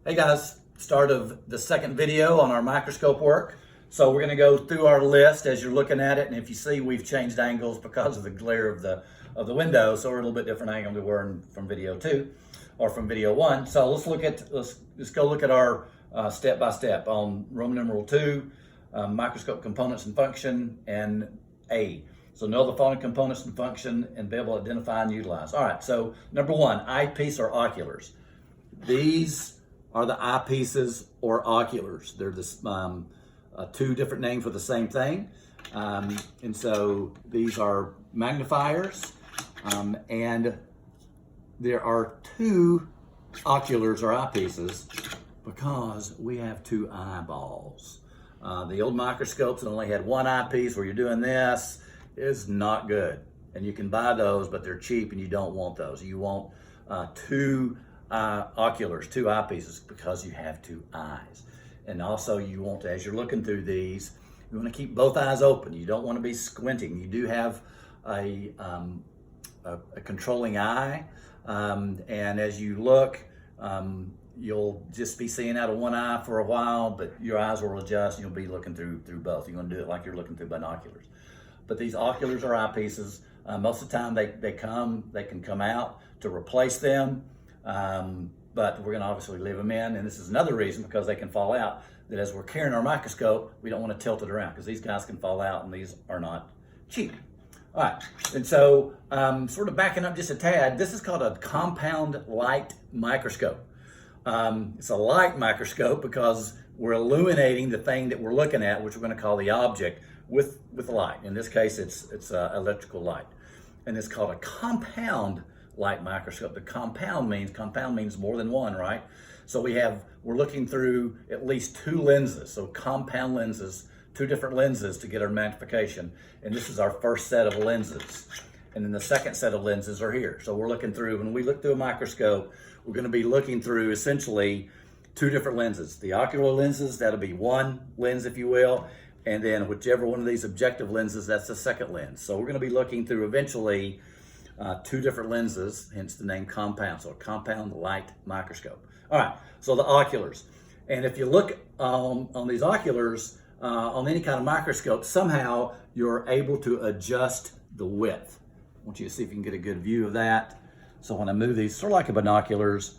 Hey guys, start of the second video on our microscope work. So we're going to go through our list as you're looking at it, and if you see we've changed angles because of the glare of the window, so we're a little bit different angle than we were from video 2 or from video 1. So let's go look at our step by step on Roman numeral 2, microscope components and function, and A. So know the following components and function and be able to identify and utilize. All right, so number 1, eyepiece or oculars. These are the eyepieces or oculars. They're this, two different names for the same thing. And so these are magnifiers, and there are 2 oculars or eyepieces because we have 2 eyeballs. The old microscopes that only had 1 eyepiece where you're doing this is not good. And you can buy those, but they're cheap and you don't want those. You want 2 oculars, 2 eyepieces, because you have 2 eyes. And also you want to, as you're looking through these, you want to keep both eyes open. You don't want to be squinting. You do have a controlling eye, and as you look, you'll just be seeing out of one eye for a while, but your eyes will adjust and you'll be looking through both. You're going to do it like you're looking through binoculars. But these oculars are eyepieces. Most of the time they can come out to replace them. But we're going to obviously leave them in, and this is another reason, because they can fall out, that as we're carrying our microscope, we don't want to tilt it around, because these guys can fall out and these are not cheap. All right, and so sort of backing up just a tad, this is called a compound light microscope. It's a light microscope because we're illuminating the thing that we're looking at, which we're going to call the object, with light. In this case, it's electrical light, and it's called a compound light microscope. The compound means more than one, right? So we're looking through at least 2 lenses. So compound lenses, 2 different lenses to get our magnification. And this is our first set of lenses. And then the second set of lenses are here. So we're looking through, when we look through a microscope, we're going to be looking through essentially 2 different lenses. The ocular lenses, that'll be 1 lens, if you will. And then whichever one of these objective lenses, that's the second lens. So we're going to be looking through eventually 2 different lenses, hence the name compound, so a compound light microscope. All right, so the oculars. And if you look on these oculars, on any kind of microscope, somehow you're able to adjust the width. I want you to see if you can get a good view of that. So when I move these, sort of like a binoculars,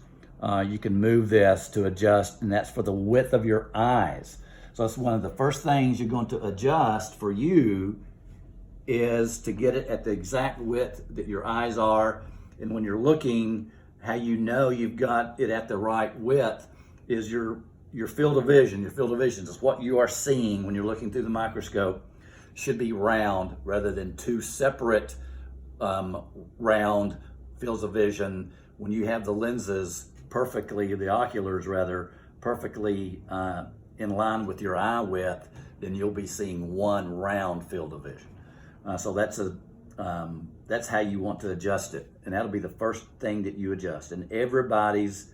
you can move this to adjust, and that's for the width of your eyes. So that's one of the first things you're going to adjust for you, is to get it at the exact width that your eyes are. And when you're looking, how you know you've got it at the right width is your field of vision. Your field of vision is what you are seeing when you're looking through the microscope should be round rather than 2 separate round fields of vision. When you have the lenses perfectly, the oculars rather, perfectly in line with your eye width, then you'll be seeing 1 round field of vision. So that's how you want to adjust it, and that'll be the first thing that you adjust. And everybody's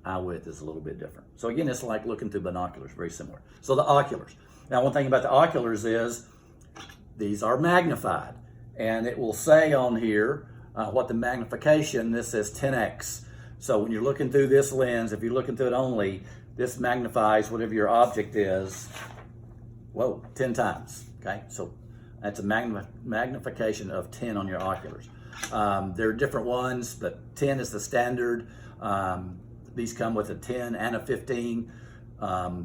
eye width is a little bit different. So again, it's like looking through binoculars, very similar. So the oculars. Now, one thing about the oculars is these are magnified, and it will say on here what the magnification. This says 10x. So when you're looking through this lens, if you're looking through it only, this magnifies whatever your object is, 10 times. Okay, so that's a magnification of 10 on your oculars. There are different ones, but 10 is the standard. These come with a 10 and a 15.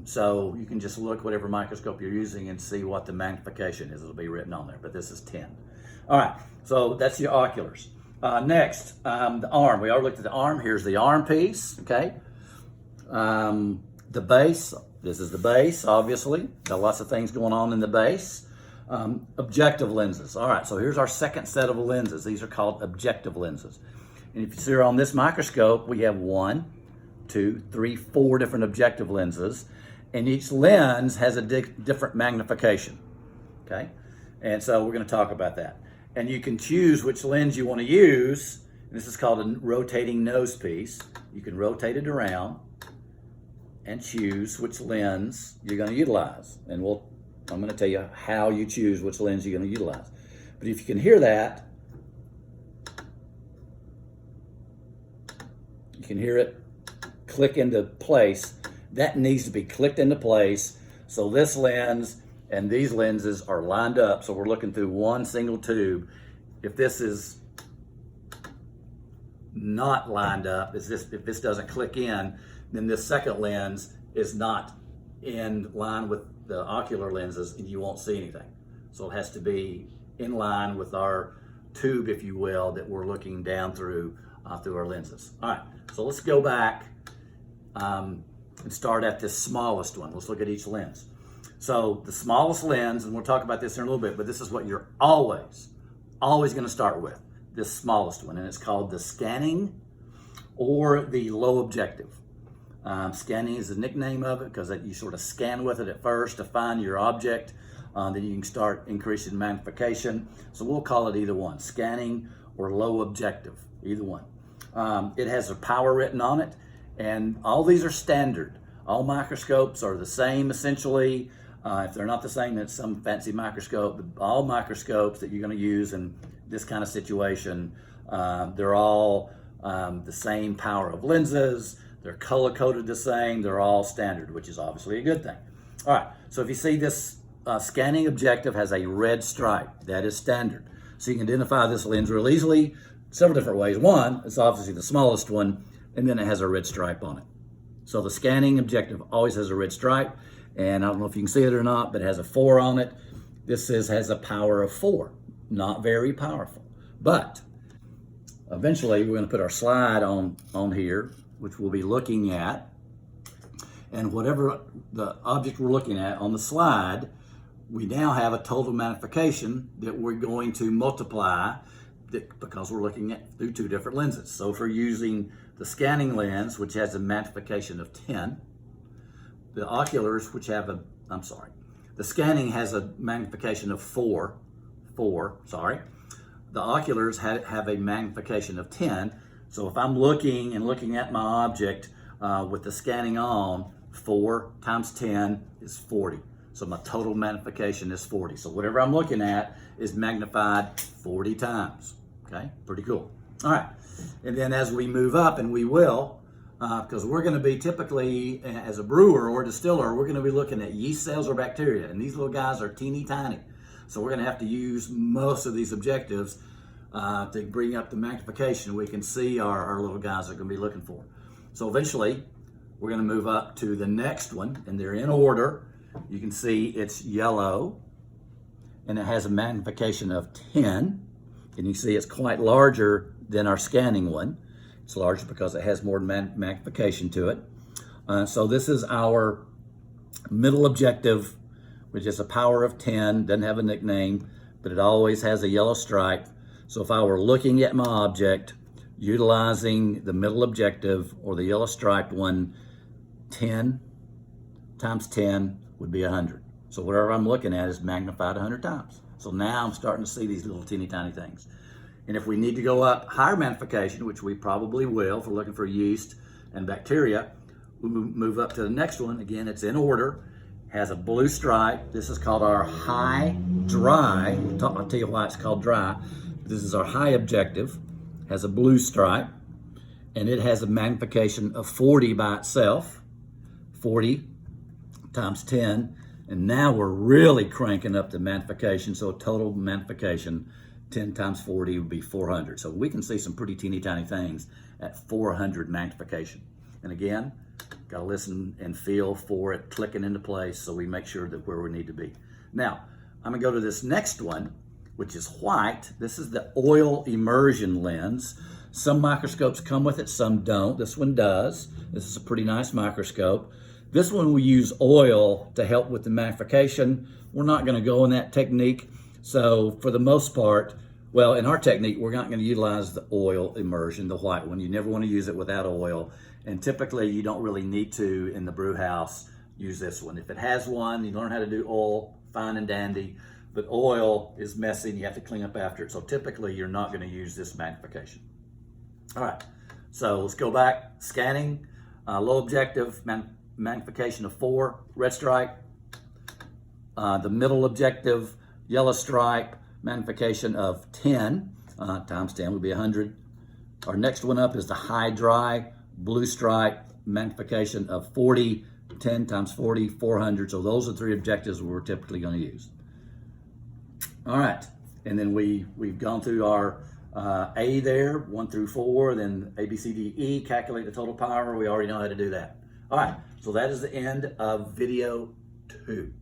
So you can just look whatever microscope you're using and see what the magnification is. It'll be written on there, but this is 10. All right, so that's your oculars. Next, the arm. We already looked at the arm. Here's the arm piece, okay? The base. This is the base, obviously. Got lots of things going on in the base. Objective lenses. All right, so here's our second set of lenses. These are called objective lenses. And if you see on this microscope, we have 1, 2, 3, 4 different objective lenses, and each lens has a different magnification, okay? And so we're going to talk about that. And you can choose which lens you want to use. And this is called a rotating nose piece. You can rotate it around and choose which lens you're going to utilize. And I'm going to tell you how you choose which lens you're going to utilize. But if you can hear that, you can hear it click into place, that needs to be clicked into place. So this lens and these lenses are lined up. So we're looking through one single tube. If this is not lined up, if this doesn't click in, then this second lens is not in line with the ocular lenses and you won't see anything. So it has to be in line with our tube, if you will, that we're looking down through our lenses. All right, so let's go back and start at this smallest one. Let's look at each lens. So the smallest lens, and we'll talk about this in a little bit, but this is what you're always going to start with, this smallest one, and it's called the scanning or the low objective. Scanning is the nickname of it because you sort of scan with it at first to find your object. Then you can start increasing magnification. So we'll call it either one, scanning or low objective, either one. It has a power written on it, and all these are standard. All microscopes are the same essentially. If they're not the same, it's some fancy microscope. But all microscopes that you're going to use in this kind of situation, they're all the same power of lenses. They're color coded the same. They're all standard, which is obviously a good thing. All right, so if you see this scanning objective has a red stripe, that is standard. So you can identify this lens real easily, several different ways. One, it's obviously the smallest one, and then it has a red stripe on it. So the scanning objective always has a red stripe, and I don't know if you can see it or not, but it has a 4 on it. This has a power of 4, not very powerful. But eventually we're gonna put our slide on here, which we'll be looking at, and whatever the object we're looking at on the slide, we now have a total magnification that we're going to multiply because we're looking at through 2 different lenses. So if we're using the scanning lens, which has a magnification of 10, the oculars, which have the scanning has a magnification of 4, the oculars have a magnification of 10. So if I'm looking at my object with the scanning on, 4 times 10 is 40. So my total magnification is 40. So whatever I'm looking at is magnified 40 times. Okay, pretty cool. All right, and then as we move up, and we will, because we're going to be typically, as a brewer or distiller, we're going to be looking at yeast cells or bacteria, and these little guys are teeny tiny. So we're going to have to use most of these objectives to bring up the magnification. We can see our little guys are going to be looking for. So eventually, we're going to move up to the next one, and they're in order. You can see it's yellow, and it has a magnification of 10. And you see it's quite larger than our scanning one. It's larger because it has more magnification to it. So this is our middle objective, which is a power of 10, doesn't have a nickname, but it always has a yellow stripe. So if I were looking at my object, utilizing the middle objective or the yellow striped one, 10 times 10 would be 100. So whatever I'm looking at is magnified 100 times. So now I'm starting to see these little teeny tiny things. And if we need to go up higher magnification, which we probably will if we're looking for yeast and bacteria, we move up to the next one. Again, it's in order, has a blue stripe. This is called our high dry. I'll tell you why it's called dry. This is our high objective, has a blue stripe, and it has a magnification of 40 by itself, 40 times 10. And now we're really cranking up the magnification. So total magnification, 10 times 40 would be 400. So we can see some pretty teeny tiny things at 400 magnification. And again, got to listen and feel for it clicking into place so we make sure that where we need to be. Now, I'm gonna go to this next one, which is white. This is the oil immersion lens. Some microscopes come with it, some don't. This one does. This is a pretty nice microscope. This one we use oil to help with the magnification. We're not going to go in that technique. So for the most part, well, in our technique, we're not going to utilize the oil immersion, the white one. You never want to use it without oil. And typically you don't really need to, in the brew house, use this one. If it has one, you learn how to do oil, fine and dandy. But oil is messy and you have to clean up after it. So typically you're not going to use this magnification. All right, so let's go back. Scanning, low objective, magnification of 4, red stripe. The middle objective, yellow stripe, magnification of 10, times 10 would be 100. Our next one up is the high dry, blue stripe, magnification of 40, 10 times 40, 400. So those are the three objectives we're typically going to use. All right, and then we've gone through our A there, 1 through 4, then A, B, C, D, E, calculate the total power. We already know how to do that. All right, so that is the end of video 2.